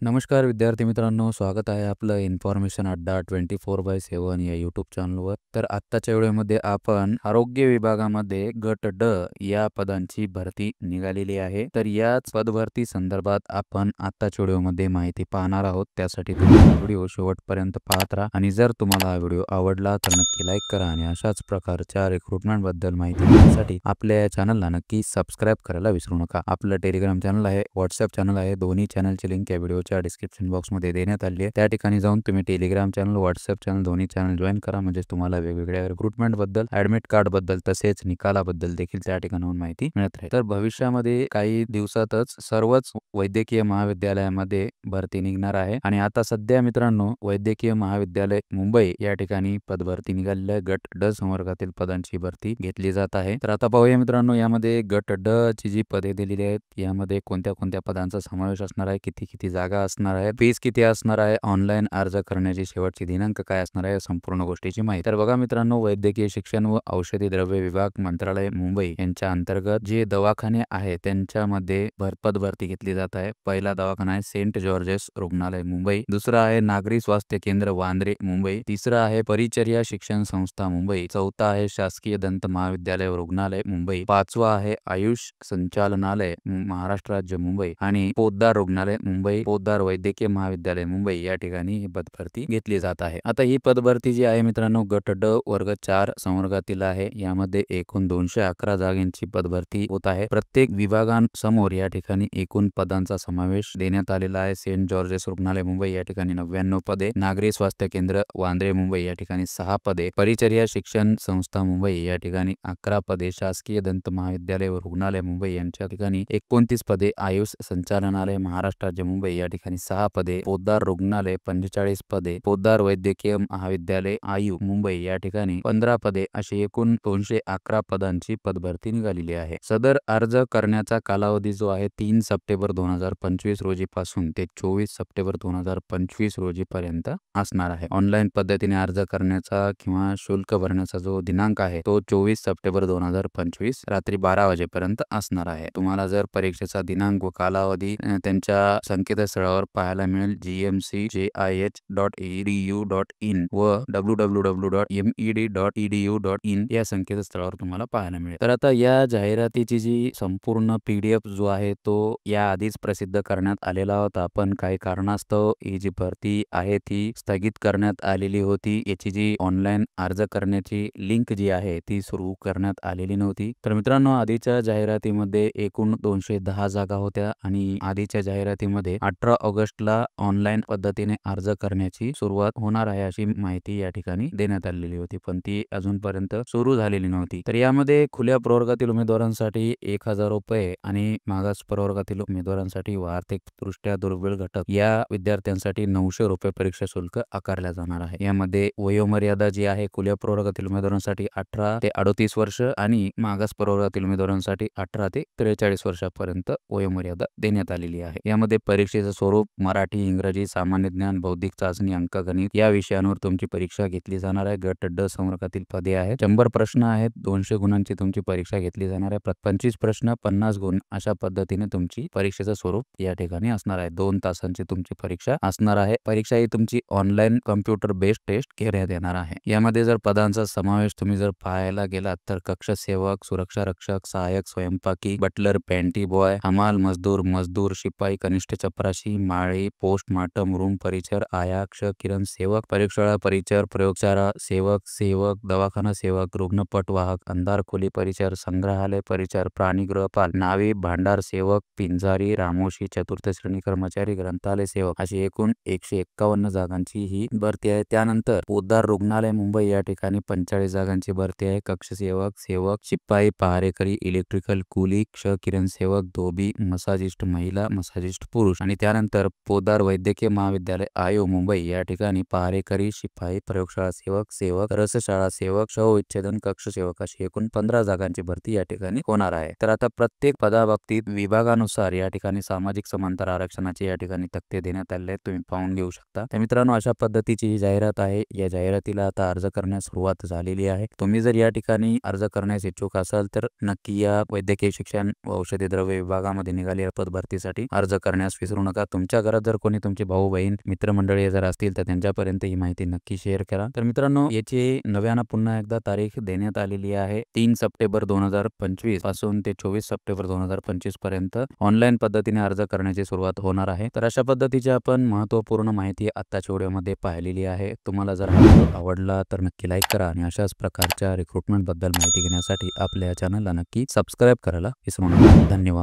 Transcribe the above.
नमस्कार विद्यार्थी मित्रांनो, स्वागत आहे आपलं इन्फॉर्मेशन अड्डा 24/7 या यूट्यूब चॅनलवर. तर आत्ताच्या व्हिडिओमध्ये आपण आरोग्य विभागामध्ये गट ड या पदांची भरती निघालेली आहे. तर याच पदभरती संदर्भात आपण आत्ताच्या व्हिडिओमध्ये माहिती पाहणार आहोत. त्यासाठी तुम्ही हा व्हिडिओ शेवटपर्यंत पाहत राहा आणि जर तुम्हाला हा व्हिडिओ आवडला तर नक्की लाईक करा आणि अशाच प्रकारच्या रिक्रुटमेंट बद्दल माहिती मिळण्यासाठी आपल्या या चॅनलला नक्की सबस्क्राईब करायला विसरू नका. आपलं टेलिग्राम चॅनल आहे, व्हॉट्सअप चॅनल आहे, दोन्ही चॅनलची लिंक या व्हिडिओच्या डिस्क्रिप्शन बॉक्समध्ये देण्यात आली आहे. त्या ठिकाणी जाऊन तुम्ही टेलिग्राम चॅनल, व्हॉट्सअप चॅनल दोन्ही चॅनल जॉईन करा, म्हणजे तुम्हाला वेगवेगळ्या रिक्रुटमेंट बद्दल, ऍडमिट कार्ड बद्दल तसेच निकालाबद्दल देखील त्या ठिकाणाहून माहिती मिळत राहील. तर भविष्यामध्ये काही दिवसातच सर्वच वैद्यकीय महाविद्यालयामध्ये भरती निघणार आहे आणि आता सध्या मित्रांनो वैद्यकीय महाविद्यालय मुंबई या ठिकाणी पदभरती निघालेली आहे. गट ड संवर्गातील पदांची भरती घेतली जात आहे. तर आता पाहूया मित्रांनो, यामध्ये गट ड ची जी पदे दिलेली आहेत यामध्ये कोणत्या कोणत्या पदांचा समावेश असणार आहे, किती किती जागा असणार आहे, फीस किती असणार आहे, ऑनलाईन अर्ज करण्याची शेवटची दिनांक काय असणार आहे, संपूर्ण गोष्टीची माहिती. तर बघा मित्रांनो, वैद्यकीय शिक्षण व औषधी द्रव्य विभाग मंत्रालय मुंबई यांच्या अंतर्गत जे दवाखाने आहेत त्यांच्यामध्ये पदभरती घेतली जात आहे. पहिला दवाखाना आहे सेंट जॉर्जेस रुग्णालय मुंबई, दुसरा आहे नागरी स्वास्थ्य केंद्र वांद्रे मुंबई, तिसरा आहे परिचर्या शिक्षण संस्था मुंबई, चौथा आहे शासकीय दंत महाविद्यालय रुग्णालय मुंबई, पाचवा आहे आयुष संचालनालय महाराष्ट्र राज्य मुंबई आणि पोद्दार रुग्णालय मुंबई, पोद्दार वैद्यकीय महाविद्यालय मुंबई या ठिकाणी ही पदभरती घेतली जात आहे. आता ही पदभरती जी आहे मित्रांनो गट ड वर्ग 4 संवर्गातील आहे. यामध्ये एकूण 211 जागांची पदभरती होत आहे. प्रत्येक विभागांसमोर या ठिकाणी एकूण पदांचा समावेश देण्यात आलेला आहे. सेंट जॉर्जेस रुग्णालय मुंबई या ठिकाणी 99 पदे, नागरी स्वास्थ्य केंद्र वांद्रे मुंबई या ठिकाणी 6 पदे, परिचर्या शिक्षण संस्था मुंबई या ठिकाणी 11 पदे, शासकीय दंत महाविद्यालय व रुग्णालय मुंबई यांच्या ठिकाणी 29 पदे, आयुष संचालनालय महाराष्ट्र राज्य मुंबई या ठिकाणी 6 पदे, पोद्दार रुग्णालय 45 पदे, पोद्दार वैद्यकीय महाविद्यालय आयु मुंबई या ठिकाणी 15 पदे अशी एकूण 211 पदांची पदभरती निघालेली आहे. सदर अर्ज करण्याचा कालावधी जो आहे 3 सप्टेंबर 2025 रोजी पासून ते 24 सप्टेंबर 2025 रोजी पर्यंत असणार आहे. ऑनलाईन पद्धतीने अर्ज करण्याचा किंवा शुल्क भरण्याचा जो दिनांक आहे तो 24 सप्टेंबर 2025 रात्री 12 वाजेपर्यंत असणार आहे. तुम्हाला जर परीक्षेचा दिनांक व कालावधी त्यांच्या संकेतस्थळावर पाहायला मिळेल gmcjih.edu.in व www.med.edu.in या संकेतस्थळावर तुम्हाला पाहायला मिळेल. तर आता या जाहिरातीची जी संपूर्ण PDF जो आहे तो या आधीच प्रसिद्ध करण्यात आलेला होता, पण काही कारणास्तव ही जी भरती आहे ती स्थगित करण्यात आलेली होती. याची जी ऑनलाईन अर्ज करण्याची लिंक जी आहे ती सुरू करण्यात आलेली नव्हती. तर मित्रांनो, आधीच्या जाहिरातीमध्ये एकूण 210 जागा होत्या आणि आधीच्या जाहिरातीमध्ये 18 ऑगस्टला ऑनलाईन पद्धतीने अर्ज करण्याची सुरुवात होणार आहे अशी माहिती या ठिकाणी देण्यात आलेली होती, पण ती अजूनपर्यंत सुरू झालेली नव्हती. तर यामध्ये खुल्या प्रवर्गातील उमेदवारांसाठी 1000 रुपये आणि मागास प्रवर्गातील उमेदवारांसाठी आर्थिक दृष्ट्या दुर्बल घटक या विद्यार्थ्यांसाठी 900 रुपये परीक्षा शुल्क आकारल्या जाणार आहे. यामध्ये वयोमर्यादा जी आहे खुल्या प्रवर्गातील उमेदवारांसाठी 18 ते 38 वर्ष आणि मागास प्रवर्गातील उमेदवारांसाठी 18 ते 43 वर्षापर्यंत वयोमर्यादा देण्यात आलेली आहे. यामध्ये परीक्षेचं स्वरूप मराठी, इंग्रजी, सामान्य ज्ञान, बौद्धिक चाचणी, अंकगणित या विषयांवर तुमची परीक्षा घेतली जाणार आहे. गट ड संवर्गातील पदे आहेत. 100 प्रश्न आहेत. 200 गुणांची तुमची परीक्षा घेतली जाणार आहे. 25 प्रश्न 50 गुण अशा पद्धतीने तुमची परीक्षेचं स्वरूप या ठिकाणी असणार आहे. 2 तासांची तुमची परीक्षा असणार आहे. परीक्षा ही तुमची ऑनलाईन कम्प्युटर बेस्ड टेस्ट घेण्यात येणार आहे. यामध्ये जर पदांचा समावेश तुम्ही जर पाहायला गेलात तर कक्ष सेवक, सुरक्षा रक्षक, सहाय्यक स्वयंपाकी, बटलर, पॅन्टी बॉय, हमाल, मजदूर, शिपाई, कनिष्ठ चपराशी, माळी, पोस्टमार्टम, रूम परिचर, आया, किरण सेवक, प्रयोगशाळा परिचर, प्रयोगशाळा सेवक, दवाखाना सेवक, रुग्णपटवाहक, अंधार खोली परिचर, संग्रहालय परिचर, प्राणीगृहपाल, नावी, भांडार सेवक, पिंजारी, रामोशी, चतुर्थ श्रेणी कर्मचारी, ग्रंथालय सेवक अशी एकूण 151 जागांची ही भरती आहे. त्यानंतर पोद्दार रुग्णालय मुंबई या ठिकाणी 45 जागांची भरती आहे. कक्ष सेवक, शिपाई, पहारेकरी, इलेक्ट्रिकल, कुली, किरण सेवक, धोबी, मसाजिस्ट महिला, मसाजिस्ट पुरुष आणि त्यानंतर पोद्दार वैद्यकीय महाविद्यालय आयु मुंबई या ठिकाणी पहारेकरी, शिपाई, प्रयोगशाळा सेवक, रसशाळा सेवक, शवविच्छेदन कक्ष सेवक अशी एकूण 15 जागांची भरती या ठिकाणी होणार आहे. तर आता प्रत्येक पदाबाबतीत विभागानुसार या ठिकाणी सामाजिक समांतर आरक्षणाचे या ठिकाणी तक्ते देण्यात आले आहेत. तुम्ही पाहून घेऊ शकता. तर मित्रांनो, अशा पद्धतीची ही जाहिरात आहे. या जाहिरातीला आता अर्ज करण्यास सुरुवात झालेली आहे. तुम्ही जर या ठिकाणी अर्ज करण्यास इच्छुक असाल तर नक्की या वैद्यकीय शिक्षण व औषधी द्रव्य विभागामध्ये निघालेल्या पदभरतीसाठी अर्ज करण्यास विसरू नका. तुमच्या घरात जर कोणी तुमचे भाऊ बहीण मित्रमंडळी जर असतील तर त्यांच्यापर्यंत ही माहिती नक्की शेअर करा. तर मित्रांनो, याची नव्यानं पुन्हा एकदा तारीख देण्यात आलेली आहे. 3 सप्टेंबर 2025 पासून ते 24 सप्टेंबर 2025 पर्यंत ऑनलाईन पद्धतीने अर्ज करण्याची सुरुवात होणार आहे. तर अशा पद्धतीची आपण महत्त्वपूर्ण माहिती आत्ताच्या व्हिडिओमध्ये पाहिलेली आहे. तुम्हाला जर हा व्हिडिओ आवडला तर नक्की लाईक करा आणि अशाच प्रकारच्या रिक्रुटमेंट बद्दल माहिती घेण्यासाठी आपल्या चॅनलला नक्की सबस्क्राईब करायला विसरू नका. धन्यवाद.